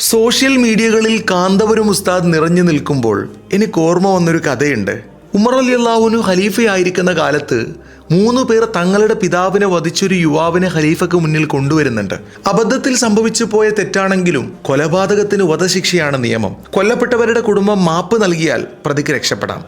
Social മീഡിയകളിൽ കാന്തപുരം ഉസ്താദ് നിറഞ്ഞു നിൽക്കുമ്പോൾ എനിക്ക് ഓർമ്മ വന്നൊരു കഥയുണ്ട്. ഉമർ റളിയല്ലാഹു അൻഹു ഖലീഫയായിരിക്കുന്ന കാലത്ത് 3 പേർ തങ്ങളുടെ പിതാവിനെ വധിച്ചൊരു യുവാവിനെ ഖലീഫയ്ക്ക് മുന്നിൽ കൊണ്ടുവരുന്നുണ്ട്. അബദ്ധത്തിൽ സംഭവിച്ചു പോയ തെറ്റാണെങ്കിലും കൊലപാതകത്തിന് വധശിക്ഷയാണ് നിയമം. കൊല്ലപ്പെട്ടവരുടെ കുടുംബം മാപ്പ് നൽകിയാൽ പ്രതിക്ക് രക്ഷപ്പെടാം.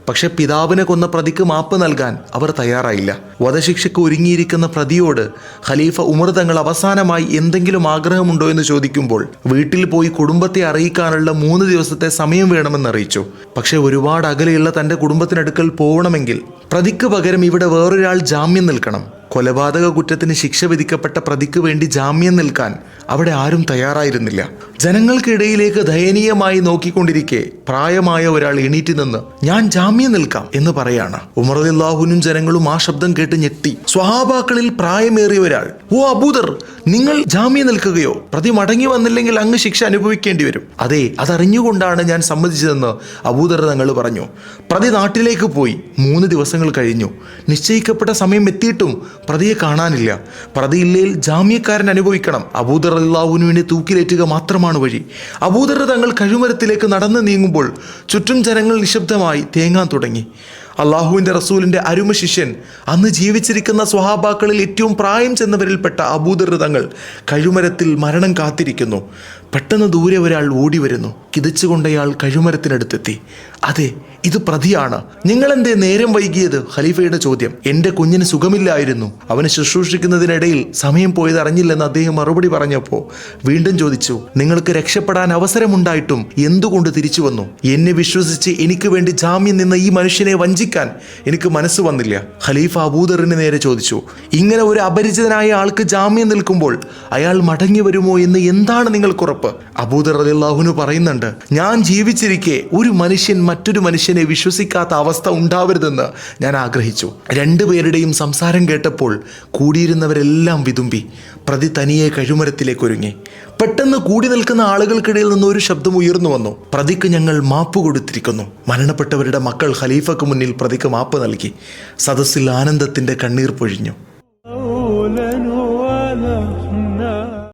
പക്ഷെ പിതാവിനെ കൊന്ന പ്രതിക്ക് മാപ്പ് നൽകാൻ അവർ തയ്യാറായില്ല. വധശിക്ഷയ്ക്ക് ഒരുങ്ങിയിരിക്കുന്ന പ്രതിയോട് ഖലീഫ ഉമർ തങ്ങൾ അവസാനമായി എന്തെങ്കിലും ആഗ്രഹമുണ്ടോ എന്ന് ചോദിക്കുമ്പോൾ വീട്ടിൽ പോയി കുടുംബത്തെ അറിയിക്കാനുള്ള 3 ദിവസത്തെ സമയം വേണമെന്ന് അറിയിച്ചു. പക്ഷെ ഒരുപാട് അകലെയുള്ള തൻ്റെ കുടുംബത്തിനടുക്കൽ പോകണമെങ്കിൽ പ്രതിക്ക് പകരം ഇവിടെ വേറൊരാൾ ജാമ്യം നിൽക്കണം. കൊലപാതക കുറ്റത്തിന് ശിക്ഷ വിധിക്കപ്പെട്ട പ്രതിക്ക് വേണ്ടി ജാമ്യം നിൽക്കാൻ അവിടെ ആരും തയ്യാറായിരുന്നില്ല. ജനങ്ങൾക്കിടയിലേക്ക് ദയനീയമായി നോക്കിക്കൊണ്ടിരിക്കെ പ്രായമായ ഒരാൾ എണീറ്റ് നിന്ന് ഞാൻ ജാമ്യം നിൽക്കാം എന്ന് പറയാണ്. ഉമർ റളിയല്ലാഹുവിനും ജനങ്ങളും ആ ശബ്ദം കേട്ട് ഞെട്ടി. സ്വഹാബാക്കളിൽ പ്രായമേറിയ ഒരാൾ, ഓ അബൂദർ, നിങ്ങൾ ജാമ്യം നിൽക്കുകയോ? പ്രതി മടങ്ങി വന്നില്ലെങ്കിൽ അങ്ങ് ശിക്ഷ അനുഭവിക്കേണ്ടി വരും. അതെ, അതറിഞ്ഞുകൊണ്ടാണ് ഞാൻ സമ്മതിച്ചതെന്ന് അബൂദർ തങ്ങൾ പറഞ്ഞു. പ്രതി നാട്ടിലേക്ക് പോയി. 3 ദിവസങ്ങൾ കഴിഞ്ഞു. നിശ്ചയിക്കപ്പെട്ട സമയം എത്തിയിട്ടും പ്രതിയെ കാണാനില്ല. പ്രതിയില്ലേൽ ജാമ്യക്കാരൻ അനുഭവിക്കണം. അബൂദർ റളിയല്ലാഹുവിനെ തൂക്കിലേറ്റുക മാത്രമാണ് വഴി. അബൂദർ തങ്ങൾ കഴുമരത്തിലേക്ക് നടന്നു നീങ്ങുമ്പോൾ ചുറ്റും ജനങ്ങൾ നിശബ്ദമായി തേങ്ങാൻ തുടങ്ങി. അള്ളാഹുവിൻ്റെ റസൂലിൻ്റെ അരുമ ശിഷ്യൻ, അന്ന് ജീവിച്ചിരിക്കുന്ന സ്വഹാബാക്കളിൽ ഏറ്റവും പ്രായം ചെന്നവരിൽപ്പെട്ട അബൂദർ തങ്ങൾ കഴുമരത്തിൽ മരണം കാത്തിരിക്കുന്നു. പെട്ടെന്ന് ദൂരെ ഒരാൾ ഓടി വരുന്നു. കിതച്ചുകൊണ്ടയാൾ കഴുമരത്തിനടുത്തെത്തി. അതെ, ഇത് പ്രതിയാണ്. നിങ്ങളെന്തേ നേരം വൈകിയത്? ഖലീഫയുടെ ചോദ്യം. എൻ്റെ കുഞ്ഞിന് സുഖമില്ലായിരുന്നു, അവനെ ശുശ്രൂഷിക്കുന്നതിനിടയിൽ സമയം പോയത് അറിഞ്ഞില്ലെന്ന് അദ്ദേഹം മറുപടി പറഞ്ഞപ്പോൾ വീണ്ടും ചോദിച്ചു, നിങ്ങൾക്ക് രക്ഷപ്പെടാൻ അവസരമുണ്ടായിട്ടും എന്തുകൊണ്ട് തിരിച്ചു വന്നു? എന്നെ വിശ്വസിച്ച് എനിക്ക് വേണ്ടി ജാമ്യം നിന്ന ഈ മനുഷ്യനെ വഞ്ചിക്കാൻ എനിക്ക് മനസ്സ് വന്നില്ല. ഖലീഫ അബൂദറിന് നേരെ ചോദിച്ചു, ഇങ്ങനെ ഒരു അപരിചിതനായ ആൾക്ക് ജാമ്യം നിൽക്കുമ്പോൾ അയാൾ മടങ്ങി വരുമോ എന്ന് എന്താണ് നിങ്ങൾക്കുറപ്പ്? അബൂദർ റളിയല്ലാഹു അൻഹു പറയുന്നുണ്ട്, ഞാൻ ജീവിച്ചിരിക്കെ ഒരു മനുഷ്യൻ മറ്റൊരു മനുഷ്യനെ വിശ്വസിക്കാത്ത അവസ്ഥ ഉണ്ടാവരുതെന്ന് ഞാൻ ആഗ്രഹിച്ചു. 2 പേരുടെയും സംസാരം കേട്ടപ്പോൾ കൂടിയിരുന്നവരെല്ലാം വിതുമ്പി. പ്രതി തനിയെ കഴുമരത്തിലേക്ക് ഒരുങ്ങി. പെട്ടെന്ന് കൂടി നിൽക്കുന്ന ആളുകൾക്കിടയിൽ നിന്ന് ഒരു ശബ്ദം ഉയർന്നു വന്നു, പ്രതിക്ക് ഞങ്ങൾ മാപ്പ് കൊടുത്തിരിക്കുന്നു. മരണപ്പെട്ടവരുടെ മക്കൾ ഖലീഫക്ക് മുന്നിൽ പ്രതിക്ക് മാപ്പ് നൽകി. സദസ്സിൽ ആനന്ദത്തിൻ്റെ കണ്ണീർ പൊഴിഞ്ഞു.